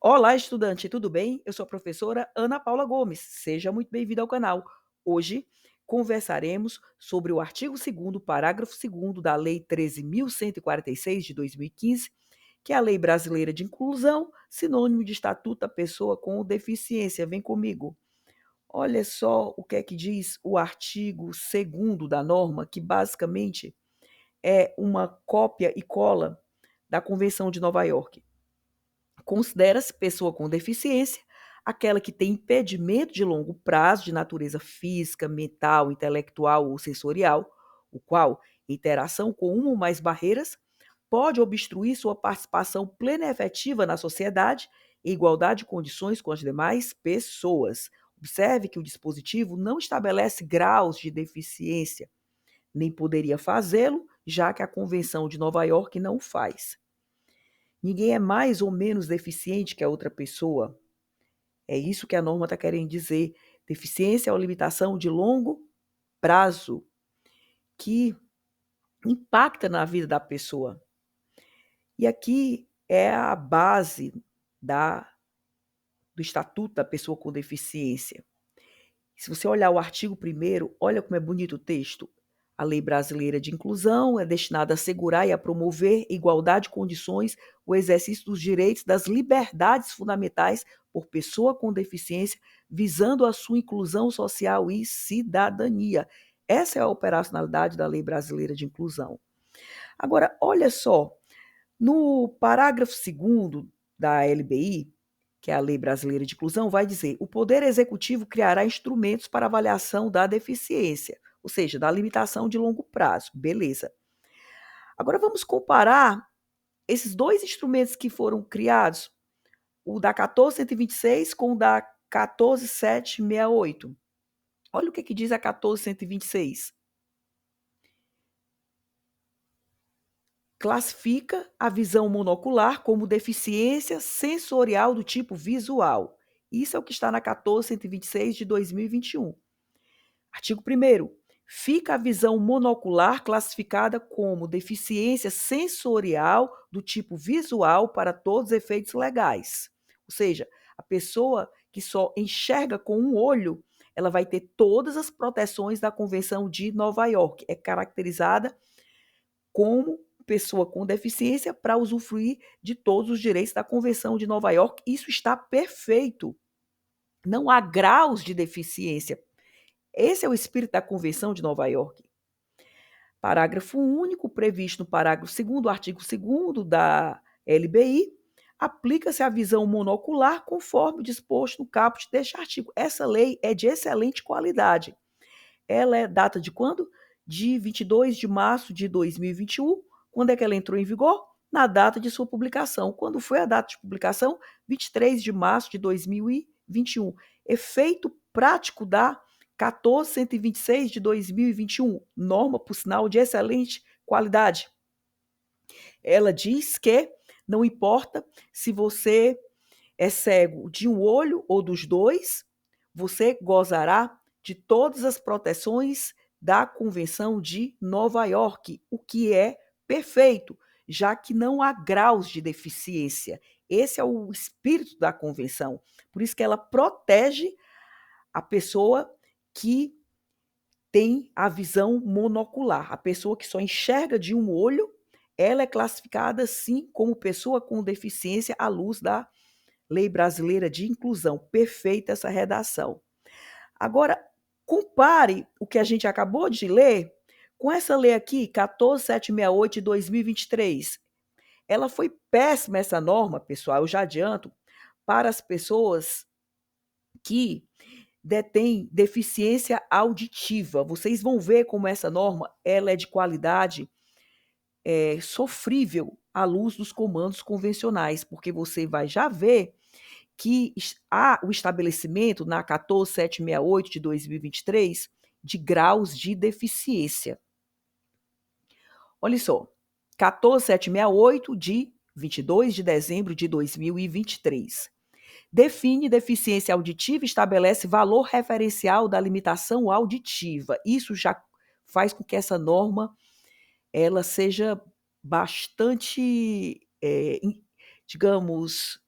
Olá, estudante, tudo bem? Eu sou a professora Ana Paula Gomes. Seja muito bem-vindo ao canal. Hoje conversaremos sobre o artigo 2º, parágrafo 2º da Lei 13.146 de 2015, que é a Lei Brasileira de Inclusão, sinônimo de Estatuto da Pessoa com Deficiência. Vem comigo. Olha só o que é que diz o artigo 2º da norma, que basicamente é uma cópia e cola da Convenção de Nova York. Considera-se pessoa com deficiência aquela que tem impedimento de longo prazo de natureza física, mental, intelectual ou sensorial, o qual, em interação com uma ou mais barreiras, pode obstruir sua participação plena e efetiva na sociedade em igualdade de condições com as demais pessoas. Observe que o dispositivo não estabelece graus de deficiência, nem poderia fazê-lo, já que a Convenção de Nova York não o faz. Ninguém é mais ou menos deficiente que a outra pessoa. É isso que a norma está querendo dizer. Deficiência é uma limitação de longo prazo que impacta na vida da pessoa. E aqui é a base do Estatuto da Pessoa com Deficiência. Se você olhar o artigo 1º, olha como é bonito o texto. A Lei Brasileira de Inclusão é destinada a assegurar e a promover igualdade de condições, o exercício dos direitos, das liberdades fundamentais por pessoa com deficiência, visando a sua inclusão social e cidadania. Essa é a operacionalidade da Lei Brasileira de Inclusão. Agora, olha só, no parágrafo 2º da LBI, que é a Lei Brasileira de Inclusão, vai dizer: o Poder Executivo criará instrumentos para avaliação da deficiência, ou seja, da limitação de longo prazo. Beleza. Agora vamos comparar esses dois instrumentos que foram criados, o da 14126 com o da 14768. Olha o que diz a 14126. Classifica a visão monocular como deficiência sensorial do tipo visual. Isso é o que está na 14126 de 2021. Artigo 1º. Fica a visão monocular classificada como deficiência sensorial do tipo visual para todos os efeitos legais. Ou seja, a pessoa que só enxerga com um olho, ela vai ter todas as proteções da Convenção de Nova York. É caracterizada como pessoa com deficiência para usufruir de todos os direitos da Convenção de Nova York. Isso está perfeito. Não há graus de deficiência. Esse é o espírito da Convenção de Nova York. Parágrafo único, previsto no parágrafo 2º, artigo 2º da LBI, aplica-se a visão monocular conforme disposto no caput deste artigo. Essa lei é de excelente qualidade. Ela é data de quando? De 22 de março de 2021. Quando é que ela entrou em vigor? Na data de sua publicação. Quando foi a data de publicação? 23 de março de 2021. Efeito prático da 14126 de 2021. Norma, por sinal, de excelente qualidade. Ela diz que não importa se você é cego de um olho ou dos dois, você gozará de todas as proteções da Convenção de Nova York, o que é perfeito, já que não há graus de deficiência. Esse é o espírito da convenção. Por isso que ela protege a pessoa que tem a visão monocular. A pessoa que só enxerga de um olho, ela é classificada, sim, como pessoa com deficiência à luz da Lei Brasileira de Inclusão. Perfeita essa redação. Agora, compare o que a gente acabou de ler com essa lei aqui, 14768 de 2023. Ela foi péssima, essa norma, pessoal, eu já adianto, para as pessoas que detêm deficiência auditiva. Vocês vão ver como essa norma ela é de qualidade sofrível à luz dos comandos convencionais, porque você vai já ver que há o estabelecimento na 14768 de 2023 de graus de deficiência. Olha só, 14768 de 22 de dezembro de 2023. Define deficiência auditiva e estabelece valor referencial da limitação auditiva. Isso já faz com que essa norma ela seja bastante, digamos,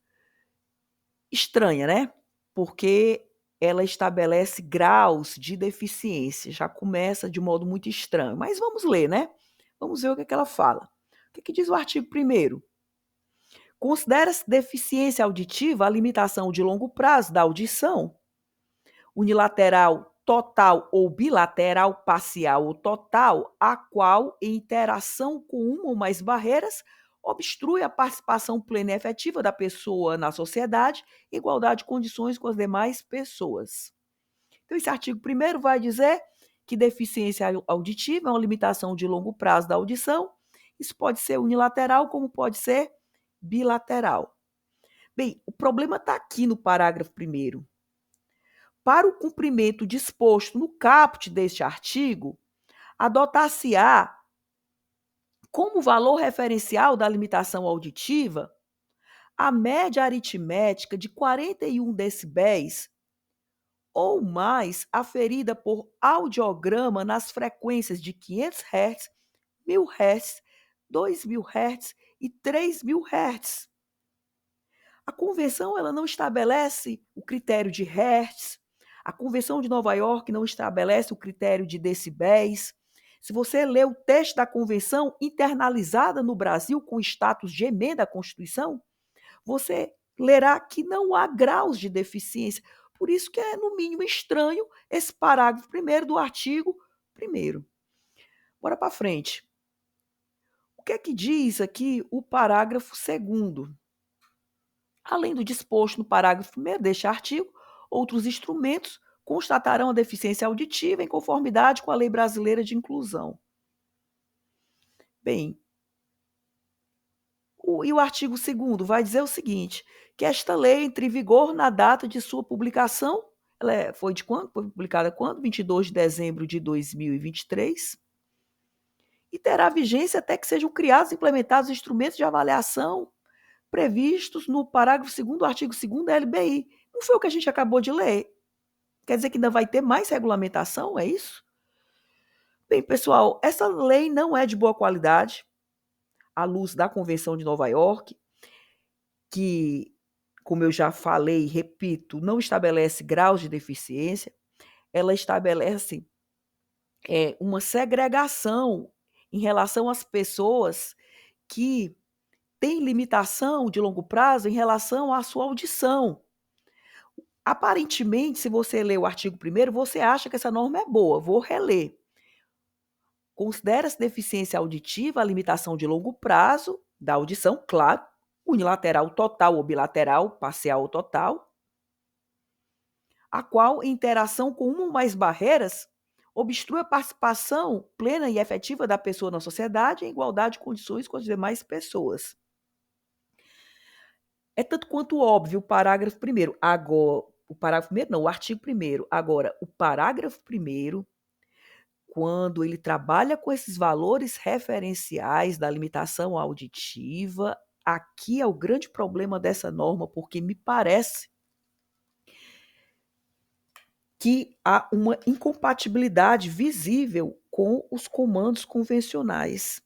Estranha, né? Porque ela estabelece graus de deficiência, já começa de modo muito estranho. Mas vamos ler, né? Vamos ver o que é que ela fala. O que é que diz o artigo 1º? Considera-se deficiência auditiva a limitação de longo prazo da audição, unilateral, total ou bilateral, parcial ou total, a qual, em interação com uma ou mais barreiras, obstrui a participação plena e efetiva da pessoa na sociedade, igualdade de condições com as demais pessoas. Então, esse artigo 1º vai dizer que deficiência auditiva é uma limitação de longo prazo da audição. Isso pode ser unilateral, como pode ser bilateral. Bem, o problema está aqui no parágrafo 1º. Para o cumprimento disposto no caput deste artigo, adotar-se-á como valor referencial da limitação auditiva a média aritmética de 41 decibéis ou mais aferida por audiograma nas frequências de 500 Hz, 1000 Hz, 2000 Hz e 3000 Hz. A convenção ela não estabelece o critério de Hertz, a Convenção de Nova York não estabelece o critério de decibéis. Se você ler o texto da convenção internalizada no Brasil com status de emenda à Constituição, você lerá que não há graus de deficiência. Por isso que é, no mínimo, estranho esse parágrafo 1º do artigo 1º. Bora para frente. O que é que diz aqui o parágrafo 2º? Além do disposto no parágrafo 1º deste artigo, outros instrumentos constatarão a deficiência auditiva em conformidade com a Lei Brasileira de Inclusão. Bem, o artigo 2º vai dizer o seguinte, que esta lei entre em vigor na data de sua publicação, ela foi de quando? Foi publicada quando? 22 de dezembro de 2023, e terá vigência até que sejam criados e implementados instrumentos de avaliação previstos no parágrafo 2º do artigo 2º da LBI. Não foi o que a gente acabou de ler? Quer dizer que ainda vai ter mais regulamentação, é isso? Bem, pessoal, essa lei não é de boa qualidade, à luz da Convenção de Nova York, que, como eu já falei e repito, não estabelece graus de deficiência, ela estabelece uma segregação em relação às pessoas que têm limitação de longo prazo em relação à sua audição. Aparentemente, se você ler o artigo 1º, você acha que essa norma é boa. Vou reler. Considera-se deficiência auditiva a limitação de longo prazo da audição, claro, unilateral total ou bilateral, parcial ou total, a qual, em interação com uma ou mais barreiras, obstrui a participação plena e efetiva da pessoa na sociedade em igualdade de condições com as demais pessoas. É tanto quanto óbvio o parágrafo 1º. Agora, o parágrafo 1º não, o artigo 1º. Agora, o parágrafo 1º, quando ele trabalha com esses valores referenciais da limitação auditiva, aqui é o grande problema dessa norma, porque me parece que há uma incompatibilidade visível com os comandos convencionais,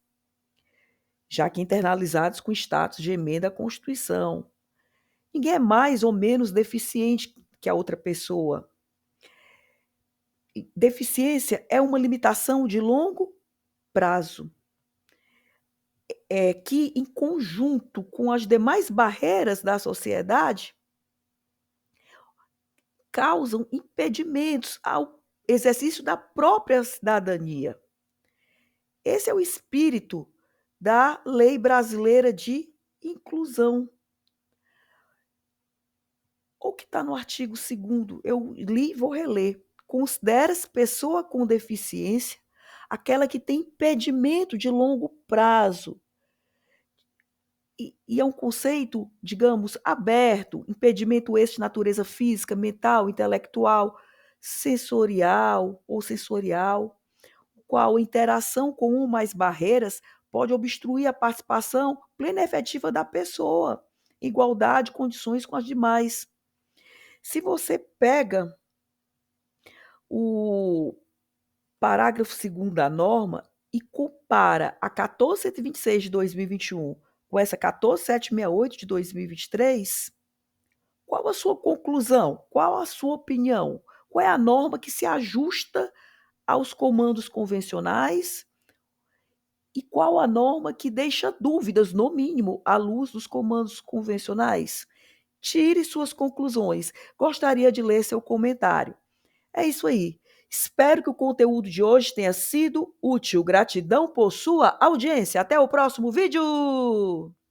já que internalizados com status de emenda à Constituição. Ninguém é mais ou menos deficiente que a outra pessoa. Deficiência é uma limitação de longo prazo, que, em conjunto com as demais barreiras da sociedade, causam impedimentos ao exercício da própria cidadania. Esse é o espírito da Lei Brasileira de Inclusão. O que está no artigo 2º, eu li e vou reler. Considera-se pessoa com deficiência aquela que tem impedimento de longo prazo. E é um conceito, digamos, aberto, impedimento esse de natureza física, mental, intelectual, sensorial ou sensorial, o qual a interação com uma ou mais barreiras pode obstruir a participação plena e efetiva da pessoa, igualdade de condições com as demais. Se você pega o parágrafo 2º da norma e compara a 14.126 de 2021 com essa 14.768 de 2023, Qual a sua conclusão? Qual a sua opinião? Qual é a norma que se ajusta aos comandos convencionais e qual a norma que deixa dúvidas, no mínimo, à luz dos comandos convencionais? Tire suas conclusões. Gostaria de ler seu comentário. É isso aí. Espero que o conteúdo de hoje tenha sido útil. Gratidão por sua audiência. Até o próximo vídeo!